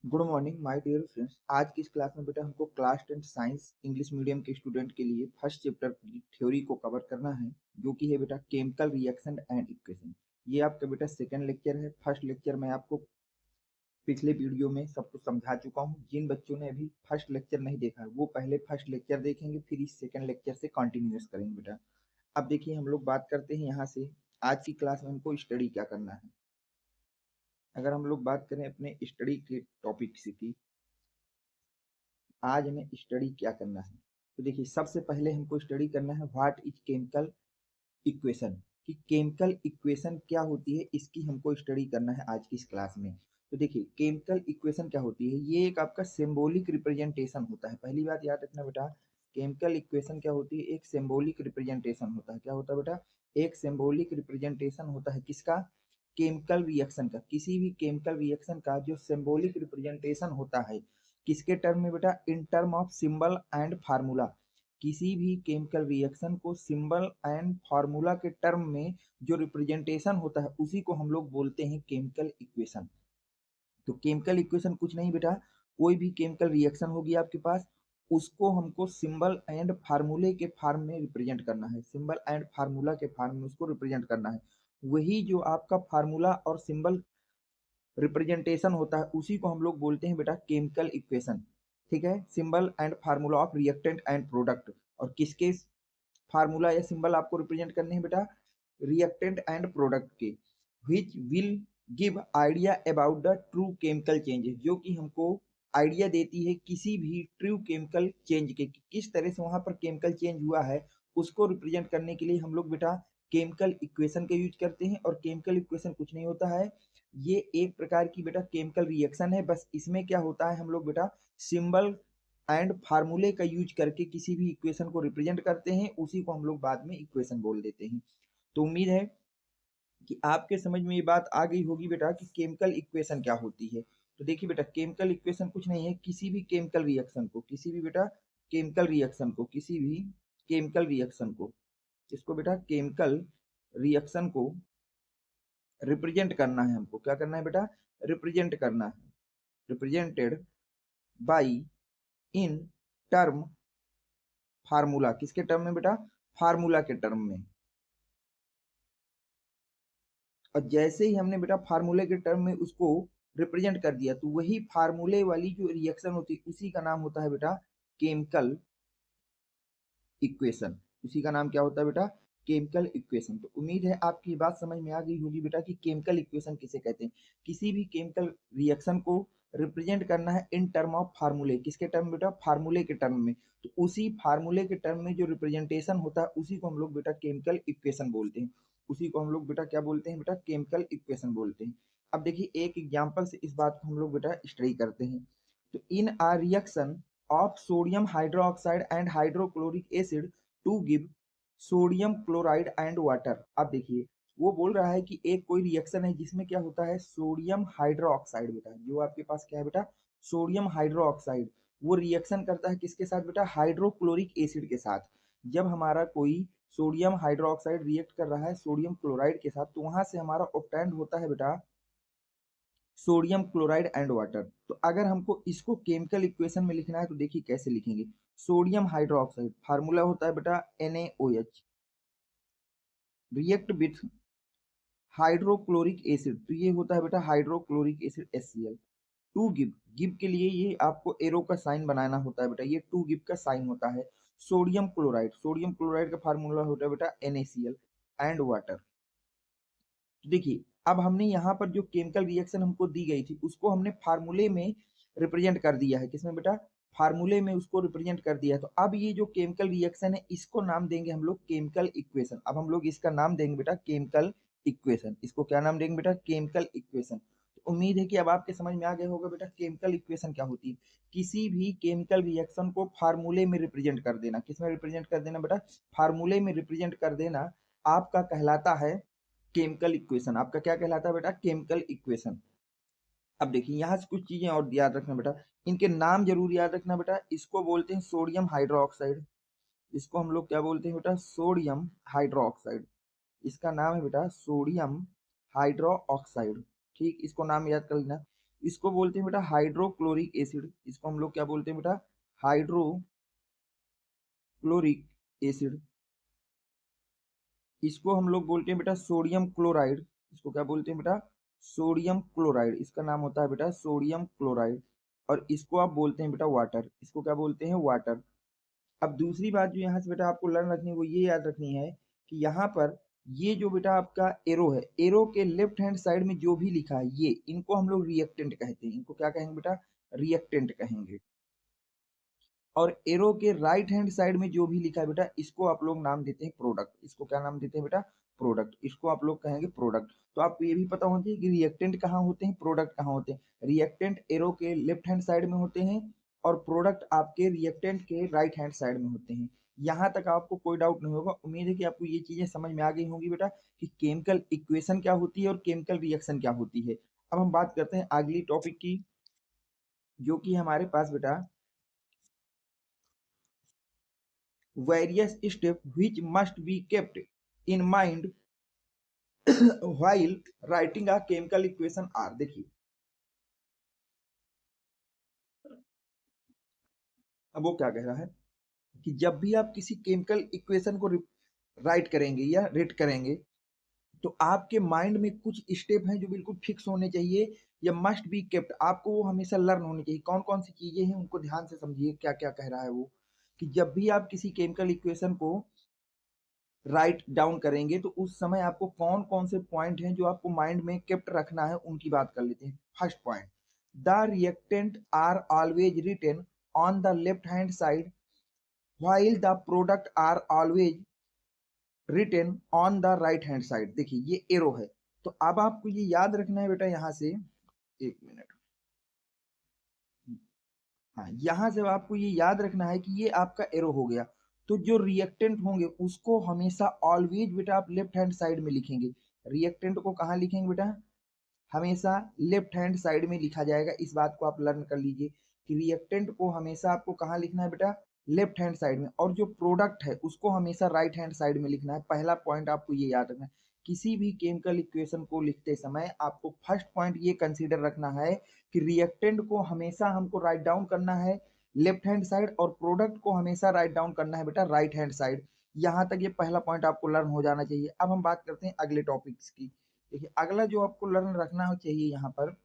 Good morning my dear friends. आज की इस क्लास में बेटा हमको क्लास 10 साइंस इंग्लिश मीडियम के स्टूडेंट के लिए फर्स्ट चैप्टर की थ्योरी को कवर करना है, जो कि है बेटा केमिकल रिएक्शन एंड इक्वेशन। ये आपका बेटा सेकंड लेक्चर है। फर्स्ट लेक्चर मैं आपको पिछले वीडियो में सब कुछ समझा चुका हूँ। जिन बच्चों ने अभी फर्स्ट लेक्चर नहीं देखा है वो पहले फर्स्ट लेक्चर देखेंगे, फिर इस सेकंड लेक्चर से कंटिन्यूअस करेंगे बेटा। अब देखिए हम लोग बात करते हैं यहाँ से आज की क्लास में हमको स्टडी क्या करना है। अगर हम लोग बात करें अपने स्टडी के टॉपिक से की आज हमें स्टडी क्या करना है, तो देखिए सबसे पहले हमको स्टडी करना है व्हाट इज केमिकल इक्वेशन। कि केमिकल इक्वेशन क्या होती है, इसकी हमको स्टडी करना है आज की इस क्लास में। तो देखिए केमिकल इक्वेशन क्या होती है, ये एक आपका सिंबॉलिक रिप्रेजेंटेशन होता है। पहली बात याद रखना बेटा, केमिकल इक्वेशन क्या होती है, एक सिंबॉलिक रिप्रेजेंटेशन होता है। क्या होता है बेटा, एक सिंबॉलिक रिप्रेजेंटेशन होता है। किसका? केमिकल रिएक्शन का। किसी भी केमिकल रिएक्शन का जो सिंबॉलिक रिप्रेजेंटेशन होता है, किसके टर्म में बेटा? In term of symbol and formula. किसी भी केमिकल रिएक्शन को सिंबल एंड फार्मूला के टर्म में जो रिप्रेजेंटेशन होता है उसी को हम लोग बोलते हैं केमिकल इक्वेशन। तो केमिकल इक्वेशन कुछ नहीं बेटा, कोई भी केमिकल रिएक्शन होगी आपके पास, उसको हमको सिंबल एंड फार्मूले के फॉर्म में रिप्रेजेंट करना है। सिंबल एंड फार्मूला के फॉर्म में उसको रिप्रेजेंट करना है। वही जो आपका फार्मूला और सिंबल रिप्रेजेंटेशन होता है उसी को हम लोग बोलते हैं बेटा केमिकल इक्वेशन। ठीक है, symbol and formula of reactant and product. और किसके फार्मूला या सिंबल आपको रिप्रेजेंट करने हैं बेटा? रिएक्टेंट एंड प्रोडक्ट के, which will give idea about the true chemical changes, जो कि हमको आइडिया देती है किसी भी ट्रू केमिकल चेंज के, कि किस तरह से वहां पर केमिकल चेंज हुआ है। उसको रिप्रेजेंट करने के लिए हम लोग बेटा केमिकल इक्वेशन का यूज करते हैं। और केमिकल इक्वेशन कुछ नहीं होता है, ये एक प्रकार की बेटा केमिकल रिएक्शन है। बस इसमें क्या होता है, हम लोग बेटा सिंबल एंड फार्मूले का यूज करके किसी भी इक्वेशन को रिप्रेजेंट करते हैं, उसी को हम लोग बाद में इक्वेशन बोल देते हैं। तो उम्मीद है कि आपके समझ में ये बात आ गई होगी बेटा कि केमिकल इक्वेशन क्या होती है। तो देखिए बेटा केमिकल इक्वेशन कुछ नहीं है, किसी भी केमिकल रिएक्शन को, किसी भी बेटा केमिकल रिएक्शन को, किसी भी केमिकल रिएक्शन को, इसको बेटा केमिकल रिएक्शन को रिप्रेजेंट करना है। हमको क्या करना है बेटा? रिप्रेजेंट करना है। Represented by in term formula. किसके टर्म में बेटा? फार्मूला के टर्म में। और जैसे ही हमने बेटा फार्मूले के टर्म में उसको रिप्रेजेंट कर दिया, तो वही फार्मूले वाली जो रिएक्शन होती है उसी का नाम होता है बेटा केमिकल इक्वेशन। उसी का नाम क्या होता है बेटा? Chemical equation. तो उम्मीद है आपकी बात समझ में आ गई होगी बेटा कि केमिकल इक्वेशन किसे कहते हैं। किसी भी केमिकल रिएक्शन को रिप्रेजेंट करना है इन टर्म ऑफ फार्मूले। किसके टर्म बेटा? फार्मूले के टर्म में। तो उसी फार्मूले के टर्म में जो रिप्रेजेंटेशन होता है उसी को हम लोग बेटा केमिकल इक्वेशन बोलते हैं। उसी को हम लोग बेटा क्या बोलते हैं? बेटा केमिकल इक्वेशन बोलते हैं। अब देखिए एक एग्जाम्पल से इस बात को हम लोग बेटा स्टडी करते हैं। तो इन आ reaction of sodium hydroxide and hydrochloric acid to give sodium chloride and water। अब देखिए वो बोल रहा है कि एक कोई रिएक्शन है जिसमें क्या होता है, सोडियम हाइड्रोक्साइड बेटा, जो आपके पास क्या है बेटा? Sodium hydroxide. वो रिएक्शन करता है किसके साथ बेटा? हाइड्रोक्लोरिक एसिड के साथ। जब हमारा कोई सोडियम हाइड्रोक्साइड रिएक्ट कर रहा है सोडियम क्लोराइड के साथ, तो वहां से हमारा ऑब्टेंड होता है बेटा सोडियम क्लोराइड एंड वाटर। तो अगर हमको इसको केमिकल इक्वेशन में लिखना है तो देखिए कैसे लिखेंगे। सोडियम हाइड्रोक्साइड फार्मूला होता है बेटा NaOH, react with hydrochloric acid, तो ये होता है बेटा hydrochloric acid HCl। To give, give के लिए ये आपको एरो का साइन बनाना होता है बेटा, ये टू गिव का साइन होता है। सोडियम क्लोराइड, सोडियम क्लोराइड का फार्मूला होता है बेटा NaCl एंड वाटर। देखिए अब हमने यहाँ पर जो केमिकल रिएक्शन हमको दी गई थी उसको हमने फार्मूले में रिप्रेजेंट कर दिया है। किसमें बेटा? फार्मूले में उसको रिप्रेजेंट कर दिया है। तो अब ये जो केमिकल रिएक्शन है इसको नाम देंगे हम लोग केमिकल इक्वेशन। अब हम लोग इसका नाम देंगे बेटा केमिकल इक्वेशन। इसको क्या नाम देंगे बेटा? Chemical equation. तो उम्मीद है कि अब आपके समझ में आ गया होगा बेटा केमिकल इक्वेशन क्या होती है। किसी भी केमिकल रिएक्शन को फार्मूले में रिप्रेजेंट कर देना। किसमें रिप्रेजेंट कर देना बेटा? फार्मूले में रिप्रेजेंट कर देना आपका कहलाता है केमिकल इक्वेशन। आपका क्या कहलाता है बेटा? Chemical equation. अब देखिए यहाँ से कुछ चीजें और याद रखना बेटा, इनके नाम जरूर याद रखना बेटा। इसको बोलते हैं सोडियम हाइड्रोक्साइड, इसको हम लोग क्या बोलते हैं बेटा? Sodium hydroxide. इसका नाम है बेटा सोडियम हाइड्रोक्साइड। ठीक, इसको नाम याद कर लेना। इसको बोलते हैं बेटा हाइड्रोक्लोरिक एसिड। इसको हम लोग क्या बोलते हैं बेटा? Hydrochloric acid. इसको हम लोग बोलते हैं बेटा सोडियम क्लोराइड। इसको क्या बोलते हैं बेटा? Sodium chloride. इसका नाम होता है बेटा सोडियम क्लोराइड। और इसको आप बोलते हैं बेटा वाटर। इसको क्या बोलते हैं? वाटर। अब दूसरी बात जो यहाँ से बेटा आपको लर्न रखनी है वो ये याद रखनी है कि यहाँ पर ये जो बेटा आपका एरो है, एरो के लेफ्ट हैंड साइड में जो भी लिखा है ये, इनको हम लोग रिएक्टेंट कहते हैं। इनको क्या कहेंगे बेटा? रिएक्टेंट कहेंगे। और एरो के राइट हैंड साइड में जो भी लिखा है बेटा, इसको आप लोग नाम देते हैं प्रोडक्ट। इसको क्या नाम देते हैं बेटा? प्रोडक्ट। इसको आप लोग कहेंगे प्रोडक्ट। तो आपको ये भी पता होना चाहिए कि रिएक्टेंट कहाँ होते हैं, प्रोडक्ट कहाँ होते हैं। रिएक्टेंट एरो के लेफ्ट हैंड साइड में होते हैं और प्रोडक्ट आपके रिएक्टेंट के राइट हैंड साइड में होते हैं। यहाँ तक आपको कोई डाउट नहीं होगा। उम्मीद है कि आपको ये चीजें समझ में आ गई होंगी बेटा कि केमिकल इक्वेशन क्या होती है और केमिकल रिएक्शन क्या होती है। अब हम बात करते हैं अगली टॉपिक की, जो कि हमारे पास बेटा various steps which must be kept in mind while writing a chemical equation are। देखिए अब वो क्या कह रहा है कि जब भी आप किसी केमिकल इक्वेशन को राइट करेंगे या रेट करेंगे तो आपके माइंड में कुछ स्टेप हैं जो बिल्कुल फिक्स होने चाहिए या मस्ट बी केप्ट। आपको वो हमेशा लर्न होनी चाहिए। कौन कौन सी चीजें हैं उनको ध्यान से समझिए क्या क्या कह रहा है वो। कि जब भी आप किसी केमिकल इक्वेशन को राइट डाउन करेंगे तो उस समय आपको कौन कौन से पॉइंट हैं जो आपको माइंड में केप्ट रखना है, उनकी बात कर लेते हैं। First point, the reactant are always written on the left hand side while the product are always written on the right hand side. देखिए ये एरो है, तो अब आपको ये याद रखना है बेटा यहाँ से, एक मिनट, हाँ यहाँ से आपको ये याद रखना है कि ये आपका एरो हो गया। तो जो रिएक्टेंट होंगे उसको हमेशा ऑलवेज बेटा आप लेफ्ट हैंड साइड में लिखेंगे। रिएक्टेंट को कहाँ लिखेंगे बेटा? हमेशा लेफ्ट हैंड साइड में लिखा जाएगा। इस बात को आप लर्न कर लीजिए कि रिएक्टेंट को हमेशा आपको कहाँ लिखना है बेटा? लेफ्ट हैंड साइड में। और जो प्रोडक्ट है उसको हमेशा राइट हैंड साइड में लिखना है। पहला पॉइंट आपको ये याद रखना है। किसी भी केमिकल इक्वेशन को लिखते समय आपको फर्स्ट पॉइंट ये कंसीडर रखना है कि रिएक्टेंट को हमेशा हमको राइट डाउन करना है लेफ्ट हैंड साइड और प्रोडक्ट को हमेशा राइट डाउन करना है बेटा राइट हैंड साइड। यहाँ तक ये पहला पॉइंट आपको लर्न हो जाना चाहिए। अब हम बात करते हैं अगले टॉपिक्स की। देखिए अगला जो आपको लर्न रखना चाहिए यहाँ पर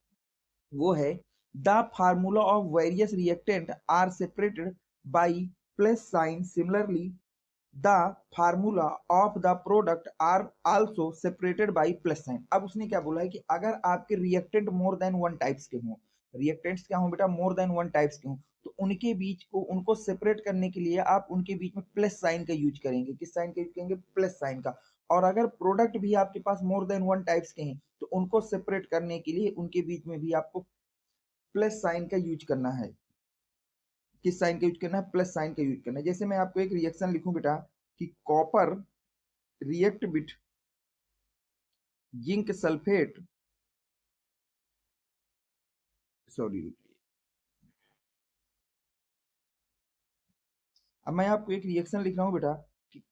वो है the formula of various reactant are separated by plus sign. Similarly the formula of the product are also separated by plus sign. अब उसने क्या बोला है कि अगर आपके reactant more than one types के हों, रिएक्टेंट्स क्या हों बेटा? मोर देन वन टाइप्स के हों, तो उनके बीच को उनको सेपरेट करने के लिए आप उनके बीच में प्लस साइन का यूज करेंगे। किस साइन का यूज करेंगे? प्लस साइन का। और अगर प्रोडक्ट भी आपके पास मोर देन वन टाइप्स के हैं तो उनको सेपरेट करने के लिए उनके बीच में भी आपको प्लस साइन का यूज करना है। किस साइन का यूज करना है? प्लस साइन का यूज करना है। जैसे मैं आपको एक रिएक्शन लिखूं बेटा कि copper react with zinc sulphate, sorry अब मैं आपको एक रिएक्शन लिख रहा हूं बेटा कि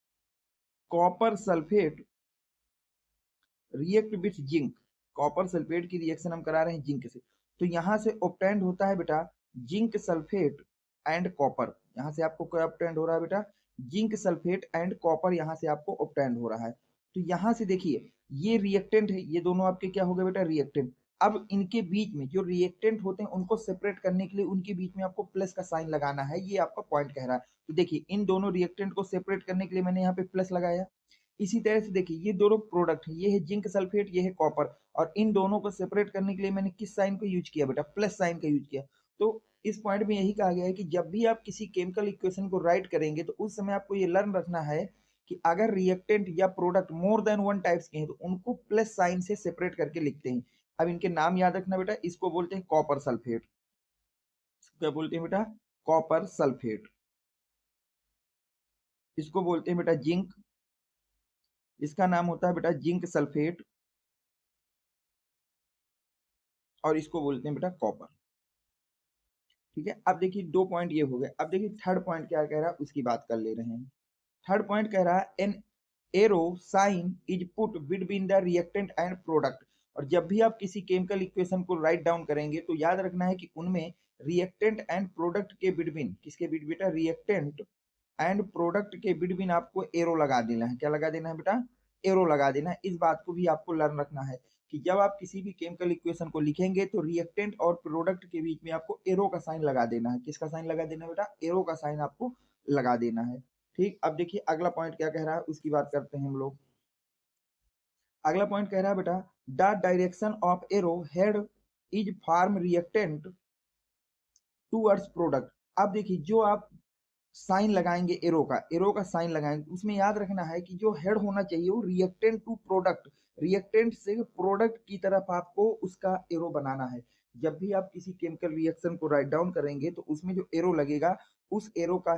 copper sulphate react with zinc. Copper sulphate की रिएक्शन हम करा रहे हैं जिंक से, तो यहां से ऑब्टेंड होता है बेटा जिंक सल्फेट एंड कॉपर। यहां से आपको क्या ऑब्टेंड हो रहा है बेटा? जिंक सल्फेट एंड कॉपर यहां से आपको ऑब्टेंड हो रहा है। तो यहां से देखिए ये रिएक्टेंट है, ये दोनों आपके क्या हो गए बेटा? रिएक्टेंट। अब इनके बीच में जो रिएक्टेंट होते हैं उनको सेपरेट करने के लिए उनके बीच में आपको प्लस का साइन लगाना है, ये आपका पॉइंट कह रहा है। तो देखिए इन दोनों रिएक्टेंट को सेपरेट करने के लिए मैंने यहाँ पे प्लस लगाया। इसी तरह से देखिए ये दोनों प्रोडक्ट है, ये है जिंक सल्फेट, ये है कॉपर, और इन दोनों को सेपरेट करने के लिए मैंने किस साइन को यूज किया बेटा? प्लस साइन का यूज किया। तो इस पॉइंट में यही कहा गया है कि जब भी आप किसी केमिकल इक्वेशन को राइट करेंगे तो उस समय आपको ये लर्न रखना है कि अगर रिएक्टेंट या प्रोडक्ट मोर देन वन टाइप्स के हैं तो उनको प्लस साइन से सेपरेट करके लिखते हैं। अब इनके नाम याद रखना बेटा, इसको बोलते हैं कॉपर सल्फेट। क्या बोलते हैं बेटा? Copper sulphate. इसको बोलते हैं बेटा जिंक, इसका नाम होता है बेटा जिंक सल्फेट, और इसको बोलते हैं बेटा कॉपर। ठीक है, अब देखिए दो पॉइंट ये हो गए। अब देखिए थर्ड पॉइंट क्या कह रहा है उसकी बात कर ले रहे हैं। थर्ड पॉइंट कह रहा है an arrow sign is put between the reactant and product. और जब भी आप किसी केमिकल इक्वेशन को राइट डाउन करेंगे तो याद रखना है कि उनमें रिएक्टेंट एंड प्रोडक्ट के बिटवीन, किसके बीच बेटा, रिएक्टेंट एंड प्रोडक्ट के बिटवीन आपको एरो लगा देना है। क्या लगा देना है बेटा, एरो लगा देना है। इस बात को भी आपको लर्न रखना है कि जब आप किसी भी केमिकल इक्वेशन को लिखेंगे तो रिएक्टेंट और प्रोडक्ट के बीच में आपको एरो का साइन लगा देना है। किसका साइन लगा देना है बेटा, एरो का साइन आपको लगा देना है। ठीक, अब देखिए अगला पॉइंट क्या कह रहा है उसकी बात करते हैं हम लोग। अगला पॉइंट कह रहा है बेटा, the direction of arrow head is from reactant towards product. अब देखिए जो आप साइन लगाएंगे एरो का साइन लगाएंगे, उसमें याद रखना है कि जो हेड होना चाहिए वो रिएक्टेंट टू प्रोडक्ट, रिएक्टेंट से प्रोडक्ट की तरफ आपको उसका एरो बनाना है। जब भी आप किसी केमिकल रिएक्शन को राइट डाउन करेंगे तो उसमें जो एरो लगेगा उस एरो का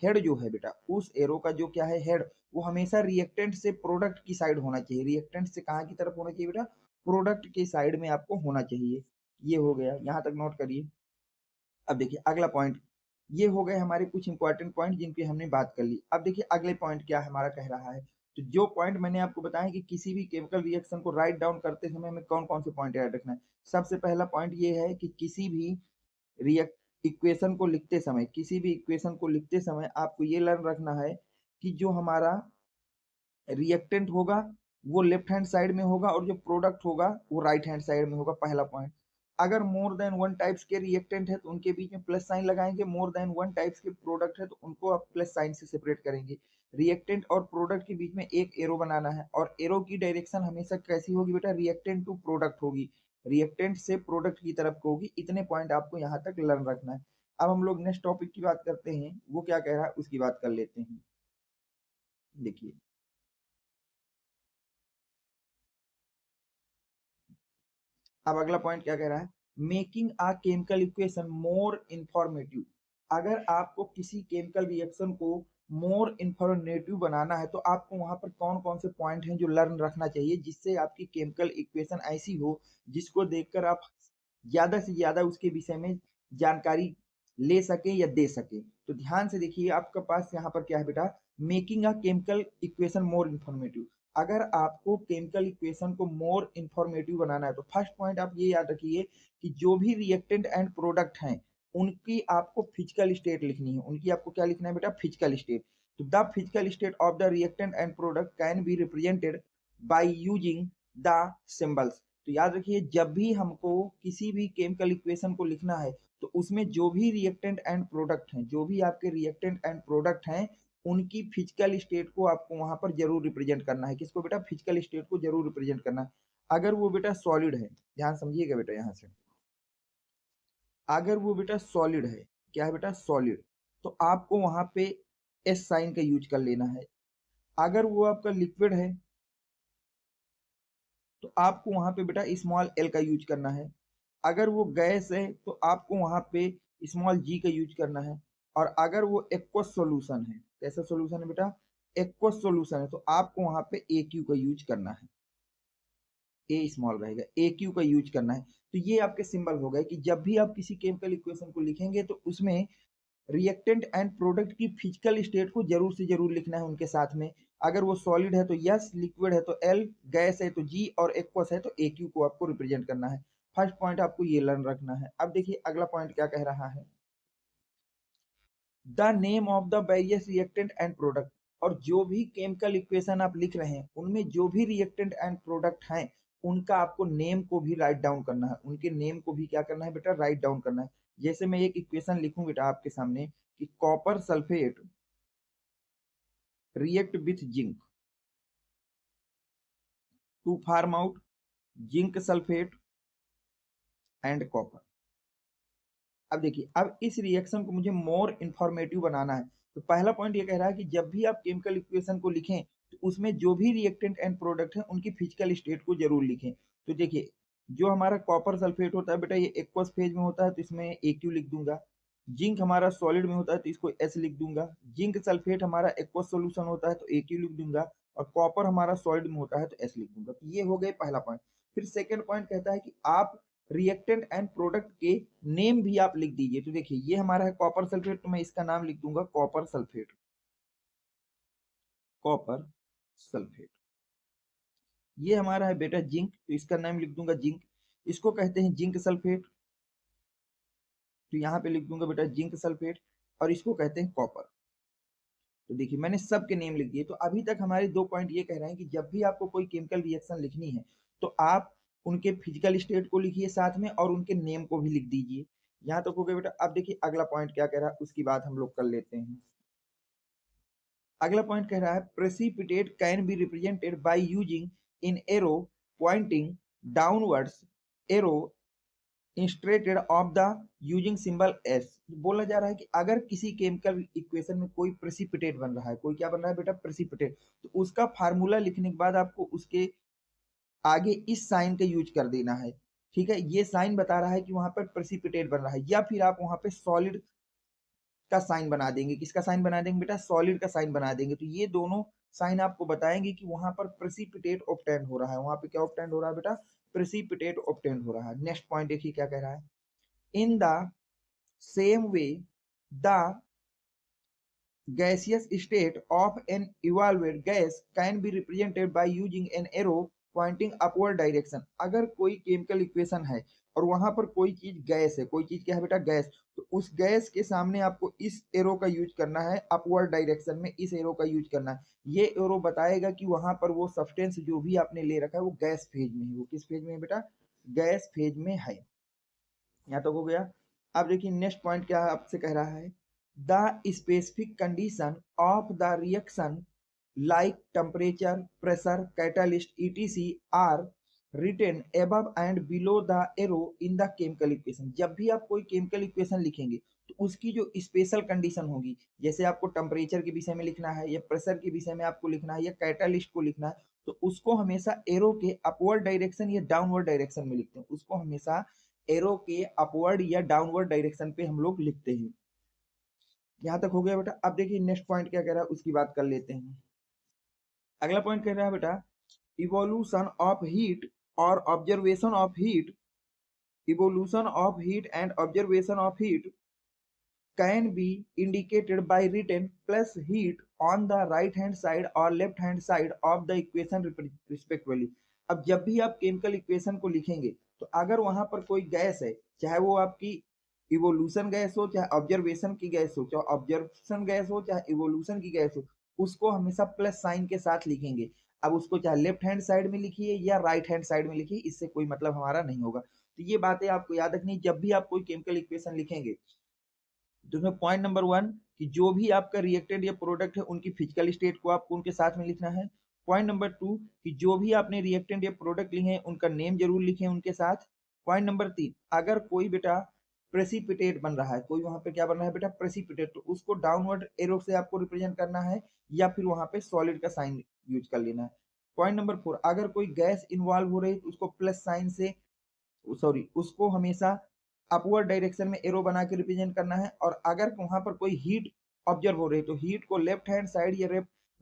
हेड जो है बेटा, उस एरो का जो क्या है हेड, वो हमेशा रिएक्टेंट से प्रोडक्ट की साइड होना चाहिए। रिएक्टेंट से कहाँ की तरफ होना चाहिए बेटा, प्रोडक्ट के साइड में आपको होना चाहिए। ये हो गया, यहाँ तक नोट करिए। अब देखिए अगला पॉइंट, ये हो गए हमारे कुछ इंपॉर्टेंट पॉइंट जिनकी हमने बात कर ली। अब देखिए अगले पॉइंट क्या है हमारा, कह रहा है तो जो पॉइंट मैंने आपको बताया कि किसी भी केमिकल रिएक्शन को राइट डाउन करते समय हमें कौन कौन से पॉइंट याद रखना है। सबसे पहला पॉइंट ये है कि किसी भी रिएक्ट इक्वेशन को लिखते समय, किसी भी इक्वेशन को लिखते समय आपको ये लर्न रखना है कि जो हमारा रिएक्टेंट होगा वो लेफ्ट हैंड साइड में होगा और जो प्रोडक्ट होगा वो राइट हैंड साइड में होगा। पहला पॉइंट, अगर मोर देन वन टाइप्स के रिएक्टेंट है तो उनके बीच में प्लस साइन लगाएंगे, मोर देन वन टाइप्स के प्रोडक्ट है तो उनको आप प्लस साइन से सेपरेट करेंगे। रिएक्टेंट और प्रोडक्ट के बीच में एक एरो बनाना है और एरो की डायरेक्शन हमेशा कैसी होगी बेटा, रिएक्टेंट टू प्रोडक्ट होगी, रिएक्टेंट से प्रोडक्ट की तरफ को होगी। इतने पॉइंट आपको यहाँ तक लर्न रखना है। अब हम लोग नेक्स्ट टॉपिक की बात करते हैं, वो क्या कह रहा है उसकी बात कर लेते हैं। देखिए अब अगला पॉइंट क्या कह रहा है, making a chemical equation more informative. अगर आपको किसी केमिकल रिएक्शन को मोर इंफॉर्मेटिव बनाना है तो आपको वहां पर कौन कौन से पॉइंट हैं जो लर्न रखना चाहिए, जिससे आपकी केमिकल इक्वेशन ऐसी हो जिसको देखकर आप ज्यादा से ज्यादा उसके विषय में जानकारी ले सके या दे सके। तो ध्यान से देखिए आपके पास यहाँ पर क्या है बेटा, making a chemical equation more informative. अगर आपको केमिकल इक्वेशन को मोर इंफॉर्मेटिव बनाना है तो फर्स्ट पॉइंट आप ये याद रखिए कि जो भी रिएक्टेंट एंड प्रोडक्ट हैं उनकी आपको फिजिकल स्टेट लिखनी है। उनकी आपको क्या लिखना है बेटा, फिजिकल स्टेट। तो the physical state of the reactant and product can be represented by using the symbols. तो याद रखिए जब भी हमको किसी भी केमिकल इक्वेशन को लिखना है तो उसमें जो भी रिएक्टेंट एंड प्रोडक्ट हैं, जो भी आपके रिएक्टेंट एंड प्रोडक्ट हैं, उनकी फिजिकल स्टेट को आपको वहां पर जरूर रिप्रेजेंट करना है। किसको बेटा, फिजिकल स्टेट को जरूर रिप्रेजेंट करना है। अगर वो बेटा सॉलिड है, ध्यान समझिएगा बेटा यहाँ से, अगर वो बेटा सॉलिड है, क्या है बेटा सॉलिड, तो आपको वहां पे एस साइन का यूज कर लेना है। अगर वो आपका लिक्विड है तो आपको वहां पे बेटा स्मॉल एल का यूज करना है। अगर वो गैस है तो आपको वहां पे स्मॉल जी का यूज करना है। और अगर वो एक्वस सॉल्यूशन है, कैसा सॉल्यूशन है बेटा, एक्वस सॉल्यूशन है, तो आपको वहां पे ए क्यू का यूज करना है, ए स्मॉल रहेगा, ए क्यू का यूज करना है। तो ये आपके सिंबल हो गए कि जब भी आप किसी केमिकल इक्वेशन को लिखेंगे तो उसमें रिएक्टेंट एंड प्रोडक्ट की फिजिकल स्टेट को जरूर से जरूर लिखना है उनके साथ में। अगर वो सॉलिड है तो यस, लिक्विड है तो एल, गैस है तो जी और एक्वस है तो ए क्यू को आपको रिप्रेजेंट करना है। फर्स्ट पॉइंट आपको ये लर्न रखना है। अब देखिए अगला पॉइंट क्या कह रहा है, the name of the various reactant and product. और जो भी केमिकल इक्वेशन आप लिख रहे हैं उनमें जो भी रिएक्टेंट एंड प्रोडक्ट हैं उनका आपको नेम को भी राइट डाउन करना है, उनके नेम को भी क्या करना है बेटा, राइट डाउन करना है। जैसे मैं एक इक्वेशन लिखूं बेटा आपके सामने कि copper sulphate react with zinc to form out zinc sulphate and copper. अब देखिए अब इस रिएक्शन को मुझे मोर इंफॉर्मेटिव बनाना है। तो पहला पॉइंट ये कह रहा है कि जब भी आप केमिकल इक्वेशन को लिखें तो उसमें जो भी रिएक्टेंट एंड प्रोडक्ट है उनकी फिजिकल स्टेट को जरूर लिखें। तो देखिए जो हमारा कॉपर सल्फेट होता है बेटा ये एक्वस फेज में होता है तो इसमें ए क्यू लिख दूंगा। जिंक हमारा सॉलिड में होता है तो इसको एस लिख दूंगा। जिंक सल्फेट हमारा एक्वस सोल्यूशन होता है तो ए क्यू लिख दूंगा। और कॉपर हमारा सॉलिड में होता है तो एस लिख दूंगा। तो ये हो गए पहला पॉइंट। फिर सेकेंड पॉइंट कहता है कि आप रिएक्टेंट एंड प्रोडक्ट के नेम भी आप लिख दीजिए। तो देखिए ये हमारा है कॉपर सल्फेट, तो मैं इसका नाम लिख दूंगा कॉपर सल्फेट, कॉपर सल्फेट। ये हमारा है बेटा जिंक, तो इसका नाम लिख दूंगा जिंक। इसको कहते हैं जिंक सल्फेट, तो यहाँ पे लिख दूंगा बेटा जिंक सल्फेट। और इसको कहते हैं कॉपर। तो देखिए मैंने सबके नेम लिख दिए। तो अभी तक हमारे 2 पॉइंट ये कह रहे हैं कि जब भी आपको कोई केमिकल रिएक्शन लिखनी है तो आप उनके फिजिकल स्टेट को लिखिए साथ में, और उनके नेम को भी लिख दीजिए। यहाँ तक हो गया बेटा। अब देखिए अगला पॉइंट क्या कह रहा है, उसकी बात हम लोग कर लेते हैं। अगला पॉइंट कह रहा है precipitate can be represented by using in arrow pointing downwards, arrow instead of the using symbol S. बोला जा रहा है कि अगर किसी केमिकल इक्वेशन में कोई प्रेसिपिटेट बन रहा है, कोई क्या बन रहा है बेटा, प्रेसिपिटेट, तो उसका फार्मूला लिखने के बाद आपको उसके आगे इस साइन का यूज कर देना है। ठीक है, ये साइन बता रहा है कि वहां पर प्रेसिपिटेट बन रहा है, या फिर आप वहां पे सॉलिड का साइन बना देंगे। किसका साइन बना देंगे बेटा, सॉलिड का साइन बना देंगे। तो ये दोनों साइन आपको बताएंगे कि वहां पर प्रेसिपिटेट ऑब्टेन हो रहा है। वहां पे क्या ऑब्टेन हो रहा है बेटा, प्रेसिपिटेट ऑब्टेन हो रहा है। नेक्स्ट पॉइंट देखिए क्या कह रहा है, in the same way the gaseous state of an evaluated gas can be represented by using an arrow pointing upward direction। अगर कोई केमिकल इक्वेशन है और वहां पर कोई चीज गैस है, कोई चीज क्या है बेटा, गैस, तो उस गैस के सामने आपको इस एरो का यूज करना है, अपवर्ड डायरेक्शन में इस एरो का यूज करना है। ये एरो बताएगा कि वहां पर वो सब्सटेंस जो भी आपने ले रखा है वो गैस फेज में है। वो किस फेज में है बेटा, गैस फेज में है। यहाँ तक हो गया। अब देखिए नेक्स्ट पॉइंट क्या है, आपसे कह रहा है the specific condition of the reaction like temperature, pressure, catalyst etc are written above and below the arrow in the chemical equation. जब भी आप कोई केमिकल इक्वेशन लिखेंगे तो उसकी जो स्पेशल कंडीशन होगी, जैसे आपको टेम्परेचर के विषय में लिखना है, या प्रेशर के विषय में आपको लिखना है, या कैटालिस्ट को लिखना है, तो उसको हमेशा एरो के अपवर्ड डायरेक्शन या डाउनवर्ड डायरेक्शन में लिखते हैं। उसको हमेशा एरो के अपवर्ड या डाउनवर्ड डायरेक्शन पे हम लोग लिखते हैं। यहां तक हो गया बेटा। अब देखिए नेक्स्ट पॉइंट क्या कह रहा है, उसकी बात कर लेते हैं। अगला पॉइंट कह रहा है बेटा इवोल्यूशन ऑफ हीट और observation of heat, evolution of heat and observation of heat can be indicated by written plus heat on the right hand side or left hand side of the equation respectively। अब जब भी आप chemical equation को लिखेंगे तो अगर वहां पर कोई गैस है, चाहे वो आपकी इवोल्यूशन गैस हो, चाहे ऑब्जर्वेशन की गैस हो, चाहे ऑब्जर्वेशन गैस हो, चाहे इवोल्यूशन की गैस हो, उसको हमेशा प्लस साइन के साथ लिखेंगे। अब उसको चाहे लेफ्ट हैंड साइड में लिखिए या राइट हैंड साइड में लिखिए, इससे कोई मतलब हमारा नहीं होगा। तो ये बातें आपको याद रखनी, जब भी आप कोई केमिकल इक्वेशन लिखेंगे तो उसमें पॉइंट नंबर 1 कि जो भी आपका रिएक्टेंट या प्रोडक्ट है उनकी फिजिकल स्टेट को आपको उनके साथ में लिखना है। पॉइंट नंबर 2 कि जो भी आपने रिएक्टेंट या प्रोडक्ट लिखे हैं उनका नेम जरूर लिखें उनके साथ। पॉइंट नंबर 3, अगर कोई बेटा प्रेसिपिटेट बन रहा है, कोई वहां पे क्या बन रहा है बेटा, प्रेसिपिटेट, तो उसको डाउनवर्ड एरो से आपको रिप्रेजेंट करना है, या फिर वहां पे सॉलिड का साइन यूज कर लेना है। पॉइंट नंबर 4, अगर कोई गैस इन्वॉल्व हो रही है तो उसको प्लस साइन से, सॉरी, उसको हमेशा अपवर्ड डायरेक्शन में एरो बना के रिप्रेजेंट करना है। और अगर वहां पर कोई हीट ऑब्जर्व हो रही है तो हीट को लेफ्ट हैंड साइड या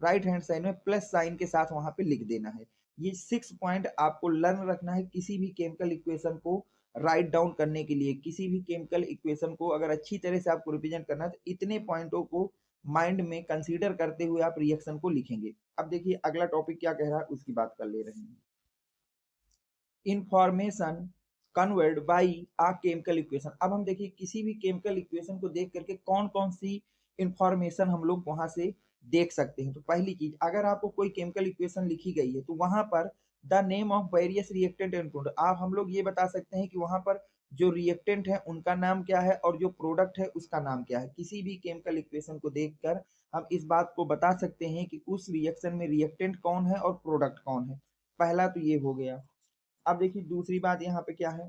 राइट हैंड साइड में प्लस साइन के साथ वहां पे लिख देना है। ये 6 पॉइंट आपको लर्न रखना है किसी भी केमिकल इक्वेशन को राइट डाउन करने के लिए। किसी भी केमिकल इक्वेशन को अगर अच्छी तरह से आपको रिप्रेजेंट करना है तो इतने पॉइंटों को माइंड में कंसीडर करते हुए आप रिएक्शन को लिखेंगे। अब देखिए अगला टॉपिक क्या कह रहा है, उसकी बात कर ले रहे हैं। Information convert by a chemical equation. अब हम देखिए किसी भी केमिकल इक्वेशन को देख करके कौन कौन सी इंफॉर्मेशन हम लोग वहां से देख सकते हैं। तो पहली चीज, अगर आपको कोई केमिकल इक्वेशन लिखी गई है तो वहां पर the name of various reactant and product, आप हम लोग ये बता सकते हैं कि वहां पर जो रिएक्टेंट है उनका नाम क्या है और जो प्रोडक्ट है उसका नाम क्या है। किसी भी केमिकल इक्वेशन को देखकर हम इस बात को बता सकते हैं कि उस रिएक्शन में रिएक्टेंट कौन है और प्रोडक्ट कौन है। पहला तो ये हो गया। अब देखिए दूसरी बात यहाँ पे क्या है,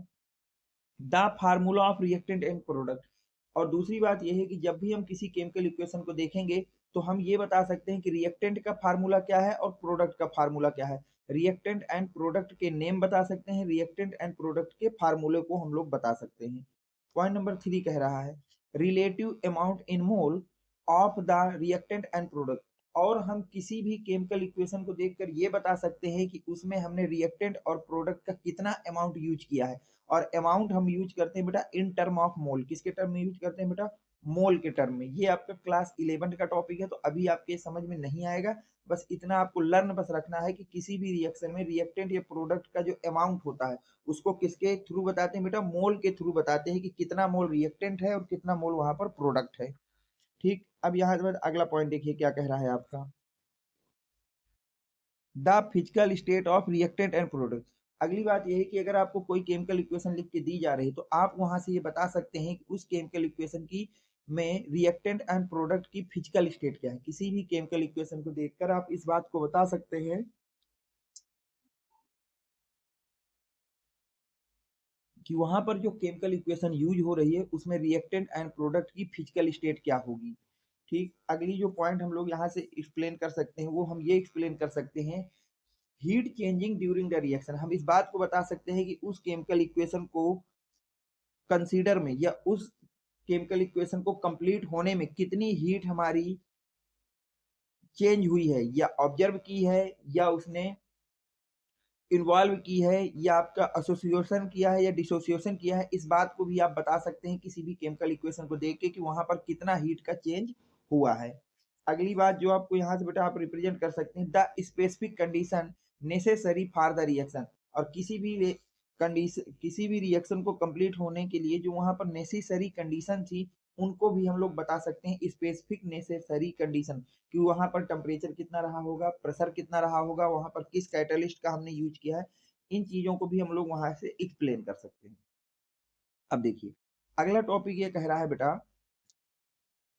the formula of reactant and product. और दूसरी बात यह है कि जब भी हम किसी केमिकल इक्वेशन को देखेंगे तो हम ये बता सकते हैं कि रिएक्टेंट का फार्मूला क्या है और प्रोडक्ट का फार्मूला क्या है। रिएक्टेंट एंड प्रोडक्ट के नेम बता सकते हैं, रिएक्टेंट एंड प्रोडक्ट के फार्मूले को हम लोग बता सकते हैं। पॉइंट नंबर 3 कह रहा है relative amount in mole of the reactant and product. और हम किसी भी केमिकल इक्वेशन को देखकर ये बता सकते हैं कि उसमें हमने रिएक्टेंट और प्रोडक्ट का कितना अमाउंट यूज किया है। और अमाउंट हम यूज करते हैं बेटा इन टर्म ऑफ मोल। किसके टर्म में यूज करते हैं बेटा, मोल के टर्म में। ये आपका क्लास 11 का टॉपिक है, तो अभी आपके समझ में नहीं आएगा। बस इतना आपको लर्न बस रखना है कि किसी भी रिएक्शन में रिएक्टेंट या प्रोडक्ट का जो अमाउंट होता है उसको किसके थ्रू बताते हैं बेटा, मोल के थ्रू बताते हैं कि कितना मोल रिएक्टेंट है और कितना मोल वहां पर प्रोडक्ट है। ठीक, अब यहाँ पर अगला पॉइंट देखिए क्या कह रहा है आपका, the physical state of reactant and product. अगली बात यह है कि अगर आपको कोई केमिकल इक्वेशन लिख के दी जा रही है तो आप वहां से ये बता सकते हैं कि उस केमिकल इक्वेशन की में रिएक्टेंट एंड प्रोडक्ट की फिजिकल स्टेट क्या है। किसी भी केमिकल इक्वेशन को देखकर आप इस बात को बता सकते हैं कि वहां पर जो केमिकल इक्वेशन यूज हो रही है उसमें रिएक्टेंट एंड प्रोडक्ट की फिजिकल स्टेट क्या होगी। ठीक, अगली जो पॉइंट हम लोग यहाँ से एक्सप्लेन कर सकते हैं वो हम ये एक्सप्लेन कर सकते हैं, heat changing during the reaction. हम इस बात को बता सकते हैं कि उस केमिकल इक्वेशन को कंसीडर में या उस केमिकल इक्वेशन को कंप्लीट होने में कितनी हीट हमारी चेंज हुई है, या ऑब्जर्व की है, या उसने इन्वॉल्व की है, या आपका एसोसिएशन किया है या डिसोसिएशन किया है। इस बात को भी आप बता सकते हैं किसी भी केमिकल इक्वेशन को देख के कि वहां पर कितना हीट का चेंज हुआ है। अगली बात जो आपको यहाँ से बेटा आप रिप्रेजेंट कर सकते हैं, the specific condition necessary for the reaction. और किसी भी रिएक्शन को कंप्लीट होने के लिए जो वहां पर नेसेसरी कंडीशन थी उनको भी हम लोग बता सकते हैं स्पेसिफिक नेसेसरी कंडीशन, कि वहां पर टेम्परेचर कितना रहा होगा, प्रेशर कितना रहा होगा, वहां पर किस कैटलिस्ट का हमने यूज किया है। इन चीजों को भी हम लोग वहां से एक्सप्लेन कर सकते हैं। अब देखिए अगला टॉपिक ये कह रहा है बेटा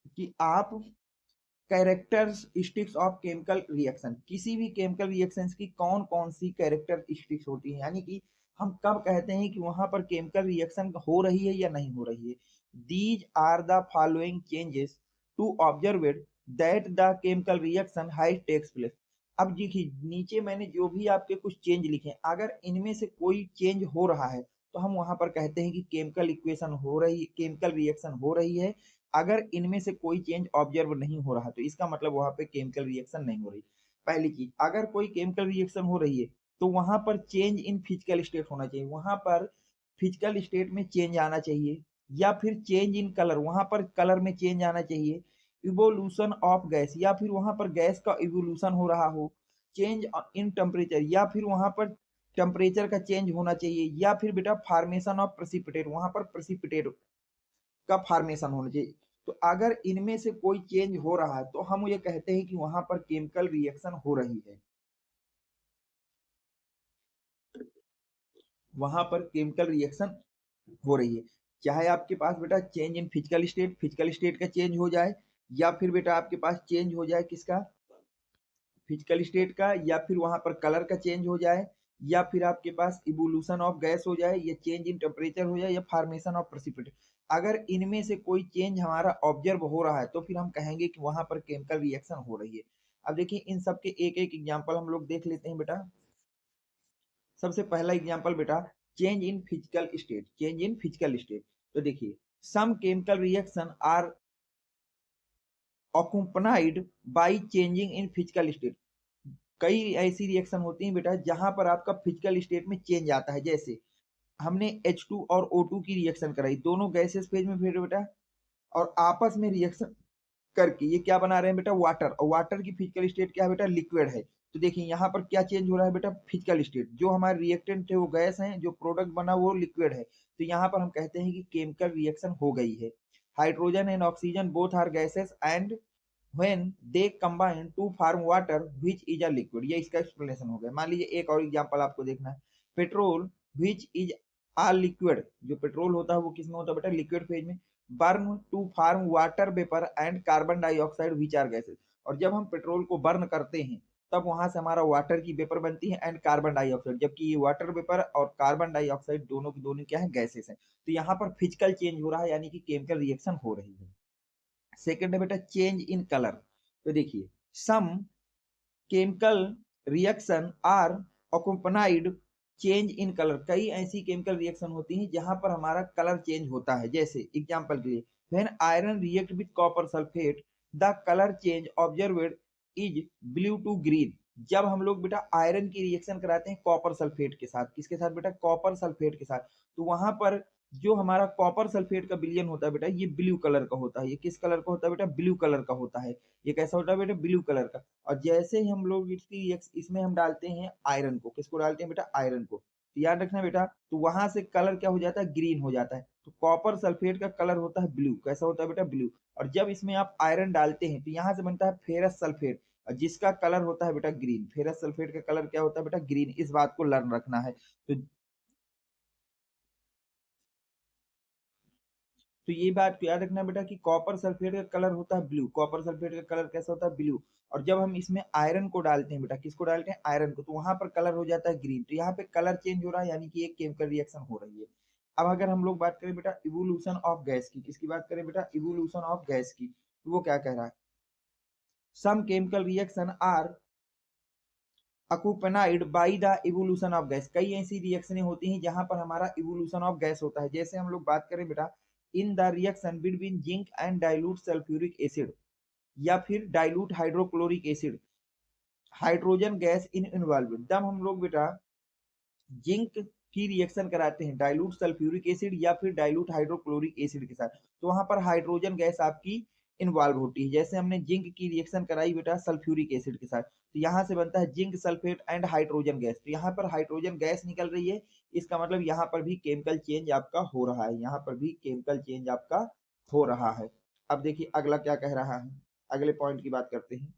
कि आप कैरेक्टरिस्टिक्स ऑफ केमिकल रिएक्शन, किसी भी केमिकल रिएक्शंस की कौन कौन सी कैरेक्टरिस्टिक्स होती है, यानी कि हम कब कहते हैं कि वहां पर केमिकल रिएक्शन हो रही है या नहीं हो रही है। These are the following changes to observe that the chemical reaction high takes place. अब देखिए नीचे मैंने जो भी आपके कुछ चेंज लिखे, अगर इनमें से कोई चेंज हो रहा है तो हम वहां पर कहते हैं कि केमिकल इक्वेशन हो रही, केमिकल रिएक्शन हो रही है। अगर इनमें से कोई चेंज ऑब्जर्व नहीं हो रहा तो इसका मतलब वहां पे केमिकल रिएक्शन नहीं हो रही। पहली चीज, अगर कोई केमिकल रिएक्शन हो रही है तो वहां पर चेंज इन फिजिकल स्टेट होना चाहिए, वहां पर फिजिकल स्टेट में चेंज आना चाहिए, या फिर चेंज इन कलर, वहां पर कलर में चेंज आना चाहिए, इवोल्यूशन ऑफ गैस, या फिर वहां पर गैस का इवोल्यूशन हो रहा हो, चेंज इन टेम्परेचर, या फिर वहां पर टेम्परेचर का चेंज होना चाहिए, या फिर बेटा फॉर्मेशन ऑफ प्रेसिपिटेट, वहां पर प्रेसिपिटेट का फॉर्मेशन होना चाहिए। तो अगर इनमें से कोई चेंज हो रहा है तो हम ये कहते हैं कि वहां पर केमिकल रिएक्शन हो रही है, वहां पर केमिकल रिएक्शन हो रही है। चाहे आपके पास बेटा change in physical state, physical state का चेंज हो जाए, या फिर बेटा आपके पास चेंज हो जाए किसका, फिजिकल स्टेट का, या फिर वहां पर कलर का चेंज हो जाए, या फिर आपके पास इवोल्यूशन ऑफ गैस हो जाए, या चेंज इन टेम्परेचर हो जाए, या फॉर्मेशन ऑफ प्रेसिपिटेट। अगर इनमें से कोई चेंज हमारा ऑब्जर्व हो रहा है तो फिर हम कहेंगे कि वहां पर केमिकल रिएक्शन हो रही है। अब देखिए इन सब के एक एक एग्जांपल हम लोग देख लेते हैं बेटा। सबसे पहला एग्जांपल बेटा, change in physical state, change in physical state. तो देखिए some chemical reaction are accompanied by changing in physical state। कई ऐसी रिएक्शन होती हैं बेटा जहां पर आपका फिजिकल स्टेट में चेंज आता है। जैसे हमने H2 और O2 की रिएक्शन कराई, दोनों गैसेस फेज में फिर बेटा, और आपस में रिएक्शन करके ये क्या बना रहे हैं बेटा, वाटर। और वाटर की फिजिकल स्टेट क्या है बेटा, लिक्विड है। तो देखिए यहाँ पर क्या चेंज हो रहा है बेटा, फिजिकल स्टेट। जो हमारे रिएक्टेंट थे वो गैस हैं, जो प्रोडक्ट बना वो लिक्विड है। तो यहाँ पर हम कहते हैं कि केमिकल रिएक्शन हो गई है। Hydrogen and oxygen both are gases and when they combine to form water which is a liquid। ये इसका एक्सप्लेनेशन हो गया। मान लीजिए एक और एग्जांपल आपको देखना है, petrol which is a liquid, जो पेट्रोल होता है वो किसमें होता है बेटा, लिक्विड फेज में, burn to form water vapour and carbon dioxide which are gases। और जब हम पेट्रोल को बर्न करते हैं तब वहां से हमारा वाटर की वेपर बनती है एंड कार्बन डाइऑक्साइड, जबकि ये वाटर वेपर और कार्बन डाइऑक्साइड दोनों की दोनों क्या है, गैसेस हैं। तो यहाँ पर फिजिकल चेंज हो रहा है यानी कि केमिकल रिएक्शन हो रही है। सेकेंड है बेटा चेंज इन कलर। तो देखिए some chemical reaction are accompanied change in colour, कई ऐसी केमिकल रिएक्शन होती हैं जहां पर हमारा कलर चेंज होता है। जैसे एग्जांपल के लिए when iron react with copper sulphate the colour change observed is blue to green. जब हम लोग बेटा आयरन की रिएक्शन कराते हैं कॉपर सल्फेट के साथ, किसके साथ बेटा, कॉपर सल्फेट के साथ, तो वहां पर जो हमारा कॉपर सल्फेट का विलयन होता है बेटा, ये ब्लू कलर का होता है। ये किस कलर का होता है बेटा? ब्लू कलर का होता है। ये कैसा होता है बेटा? ब्लू कलर का। और जैसे ही हम लोग इसमें हम डालते हैं आयरन को, किसको डालते हैं बेटा? आयरन को। तो याद रखना बेटा, तो वहां से कलर क्या हो जाता है? ग्रीन हो जाता है। तो कॉपर सल्फेट का कलर होता है ब्लू। कैसा होता है बेटा? ब्लू। और जब इसमें आप आयरन डालते हैं तो यहाँ से बनता है फेरस सल्फेट, जिसका कलर होता है बेटा ग्रीन। फेरस सल्फेट का कलर क्या होता है बेटा? ग्रीन। इस बात को लर्न रखना है। तो ये बात को याद रखना बेटा कि कॉपर सल्फेट का कलर होता है ब्लू। कॉपर सल्फेट का कलर कैसा होता है? ब्लू। और जब हम इसमें आयरन को डालते हैं बेटा, किसको डालते हैं? आयरन को, तो वहां पर कलर हो जाता है ग्रीन। तो यहाँ पे कलर चेंज हो रहा है, यानी कि एक केमिकल रिएक्शन हो रही है। अब अगर हम लोग बात करें बेटा इवोल्यूशन ऑफ गैस की, किसकी बात करें बेटा? इवोल्यूशन ऑफ गैस की, तो वो क्या कह रहा है? Some chemical reaction are accompanied by the evolution of gas. कई ऐसी रिएक्शनें होती हैं जहां पर हमारा इवोल्यूशन ऑफ गैस होता है। जैसे हम लोग बात करें बेटा in the reaction between zinc and dilute sulphuric acid, या फिर dilute hydrochloric acid, hydrogen gas in involve. जब हम लोग बेटा जिंक की रिएक्शन कराते हैं डाइल्यूट सल्फ्यूरिक एसिड या फिर डाइल्यूट हाइड्रोक्लोरिक एसिड के साथ, तो वहां पर हाइड्रोजन गैस आपकी इन्वॉल्व होती है। जैसे हमने जिंक की रिएक्शन कराई बेटा सल्फ्यूरिक एसिड के साथ, तो यहाँ से बनता है zinc sulphate and hydrogen gas. तो यहाँ पर हाइड्रोजन गैस निकल रही है, इसका मतलब यहाँ पर भी केमिकल चेंज आपका हो रहा है। यहाँ पर भी केमिकल चेंज आपका हो रहा है। अब देखिए अगला क्या कह रहा है, अगले पॉइंट की बात करते हैं।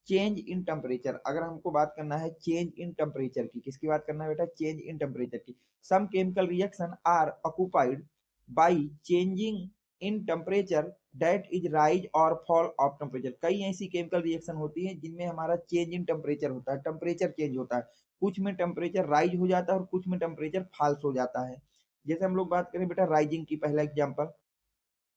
Change in temperature. अगर हमको बात करना है चेंज इन टेम्परेचर की, किसकी बात करना है बेटा? चेंज इन टेम्परेचर की। Some chemical reaction are occupied by changing in temperature that is rise और फॉल ऑफ टेम्परेचर। कई ऐसी केमिकल रिएक्शन होती है जिनमें हमारा चेंज इन टेम्परेचर होता है, टेम्परेचर चेंज होता है। कुछ में टेम्परेचर राइज हो जाता है और कुछ में टेम्परेचर फॉल्स हो जाता है। जैसे हम लोग बात करें बेटा राइजिंग की, पहला example,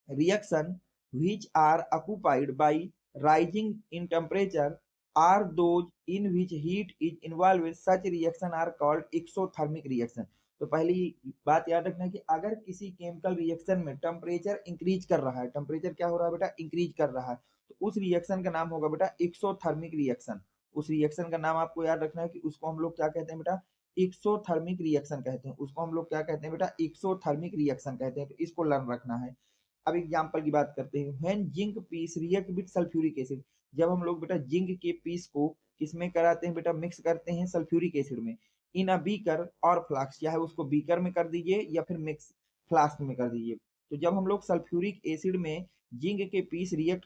reaction which are occupied by rising in temperature are those in which heat is involved. Such reaction are called exothermic reaction. तो पहली बात याद रखना है कि अगर किसी केमिकल रिएक्शन में टेम्परेचर इंक्रीज कर रहा है, टेम्परेचर क्या हो रहा है बेटा? इंक्रीज कर रहा है, तो उस रिएक्शन का नाम होगा बेटा एक्सोथर्मिक रिएक्शन। उस रिएक्शन का नाम आपको याद रखना है कि उसको हम लोग क्या कहते हैं बेटा? एक्सोथर्मिक रिएक्शन कहते हैं। उसको हम लोग क्या कहते हैं बेटा? एक्सोथर्मिक रिएक्शन कहते हैं। तो इसको लर्न रखना है। अब एग्जाम्पल की बात करते हैं। When zinc piece react with sulphuric acid. जब हम लोग बेटा जिंक के पीस को किसमें कराते हैं बेटा? मिक्स करते हैं सल्फ्यूरिक एसिड में। इन अ बीकर और फ्लास्क, चाहे उसको बीकर में कर दीजिए या फिर मिक्स फ्लास्क में कर दीजिए। तो जब हम लोग सल्फ्यूरिक एसिड में जिंक के पीस रिएक्ट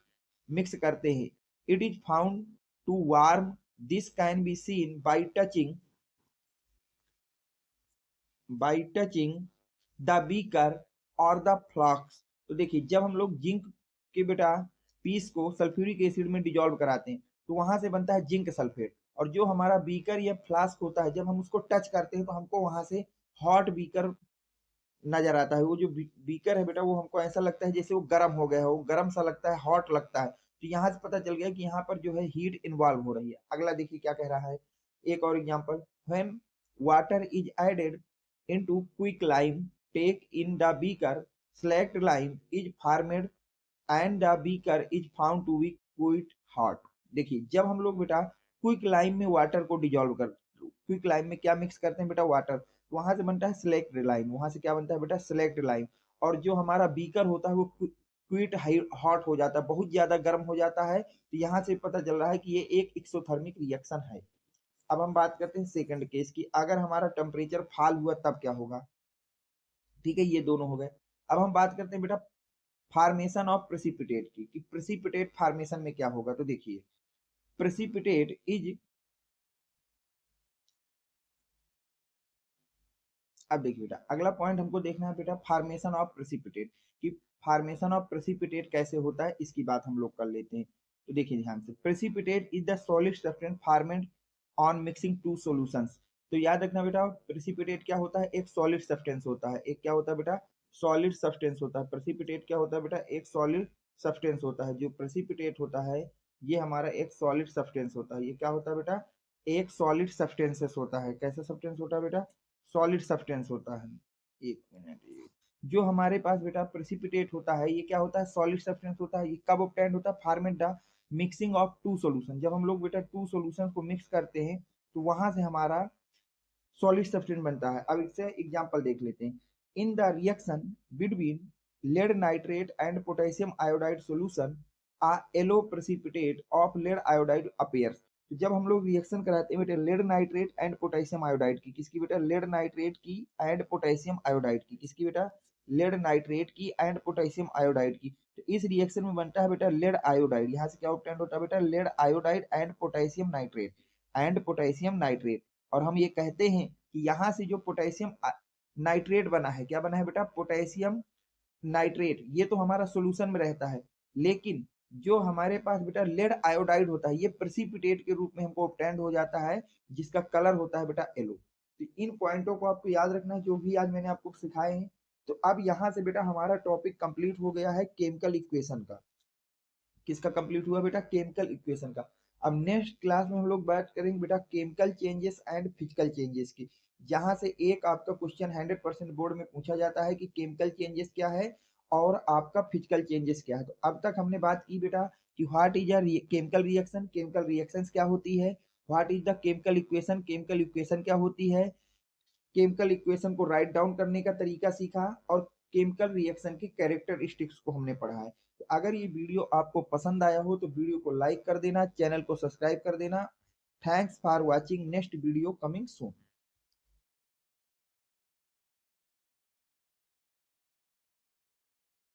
मिक्स करते हैं, it is found to warm. This can be seen by touching the beaker और द फ्लास्क। तो देखिए जब हम लोग जिंक के बेटा पीस को सल्फ्यूरिक एसिड में डिजोल्व कराते हैं, तो वहां से बनता है जिंक सल्फेट। और जो हमारा बीकर या फ्लास्क होता है, जब हम उसको टच करते हैं तो हमको वहां से हॉट बीकर नजर आता है। वो जो बीकर है बेटा, वो हमको ऐसा लगता है जैसे वो गर्म हो गया हो, गर्म सा लगता है, हॉट लगता है। तो यहाँ से पता चल गया कि यहाँ पर जो है हीट इन्वॉल्व हो रही है। अगला देखिए क्या कह रहा है, एक और example. When water is added into quick lime take in the beaker, select lime is formed and the beaker is found to be quite hot। देखिए जब हम लोग बेटा क्विक लाइम में वाटर को डिजोल्व कर, क्विक लाइम में क्या मिक्स करते हैं बेटा? वाटर। तो वहां से बनता है सिलेक्ट लाइम। वहां से क्या बनता है बेटा? Slaked lime. और जो हमारा बीकर होता है वो क्विट हॉट हो जाता है, बहुत ज्यादा गर्म हो जाता है। तो यहाँ से पता चल रहा है कि ये एक एक्सोथर्मिक रिएक्शन है। अब हम बात करते हैं सेकंड केस की। अगर हमारा टेम्परेचर फॉल हुआ तब क्या होगा? ठीक है, ये दोनों हो गए। अब हम बात करते हैं बेटा फार्मेशन ऑफ प्रेसिपिटेट की, कि प्रेसिपिटेट फार्मेशन में क्या होगा। तो देखिए प्रेसिपिटेट इज, अब देखिए बेटा अगला पॉइंट हमको देखना है बेटा फार्मेशन ऑफ प्रेसिपिटेट, कि फार्मेशन ऑफ प्रेसिपिटेट कैसे होता है, इसकी बात हम लोग कर लेते हैं। तो देखिए ध्यान से, precipitate is the solid substance formed on mixing two solutions. तो याद रखना बेटा प्रेसिपिटेट क्या होता है? एक सॉलिड सब्सटेंस होता है। एक क्या होता है बेटा? सॉलिड सब्सटेंस होता है। प्रेसिपिटेट क्या होता है बेटा? एक सॉलिड सब्सटेंस होता है। जो प्रेसिपिटेट होता है ये हमारा एक सॉलिड सब्सटेंस होता है। ये क्या होता है बेटा? एक सॉलिड सब्सटेंसेस होता है। कैसा सब्सटेंस होता है बेटा? सॉलिड सब्सटेंस होता है। एक मिनट, जो हमारे पास बेटा प्रेसिपिटेट होता है ये क्या होता है? सॉलिड सब्सटेंस होता है। ये कब ऑब्टेन्ड होता है? Format the mixing of two solution. जब हम लोग बेटा टू सॉल्यूशन को मिक्स करते हैं तो वहां से हमारा सॉलिड सब्सटेंस बनता है। अब इससे एग्जांपल देख लेते हैं। in the reaction between lead nitrate and potassium iodide solution, a yellow precipitate of lead iodide appears. तो जब हम लोग रिएक्शन कराते हैं बेटा lead nitrate and potassium iodide की, किसकी बेटा लेड नाइट्रेट की एंड पोटेशियम आयोडाइड की, किसकी बेटा लेड नाइट्रेट की एंड पोटेशियम आयोडाइड की, तो इस रिएक्शन में बनता है बेटा लेड आयोडाइड। यहाँ से क्या ऑब्टेंड होता है बेटा lead iodide and potassium nitrate and potassium nitrate. और हम ये कहते हैं कि यहाँ से जो पोटेशियम नाइट्रेट बना है, क्या बना है बेटा पोटेशियम नाइट्रेट, ये तो हमारा सोल्यूशन में रहता है, लेकिन जो हमारे पास बेटा लेड आयोडाइड होता है ये प्रेसिपिटेट के रूप में हमको ऑब्टेंड हो जाता है, जिसका कलर होता है बेटा येलो। तो इन पॉइंटों को आपको याद रखना है जो भी आज मैंने आपको सिखाए हैं। तो अब यहाँ से बेटा हमारा टॉपिक कंप्लीट हो गया है केमिकल इक्वेशन का। किसका कंप्लीट हुआ बेटा केमिकल इक्वेशन का। अब नेक्स्ट क्लास में हम लोग बात करेंगे बेटा chemical changes and physical changes की, जहां से एक आपका क्वेश्चन 100% बोर्ड में पूछा जाता है कि केमिकल चेंजेस क्या है और आपका फिजिकल चेंजेस क्या है। तो अब तक हमने बात की बेटा कि what is a chemical reaction, chemical reactions क्या होती है, what is the chemical equation, chemical equation क्या होती है, केमिकल इक्वेशन को राइट डाउन करने का तरीका सीखा, और केमिकल रिएक्शन की कैरेक्टरिस्टिक्स को हमने पढ़ा है। तो अगर ये वीडियो आपको पसंद आया हो तो वीडियो को लाइक कर देना, चैनल को सब्सक्राइब कर देना। Thanks for watching, next video coming soon.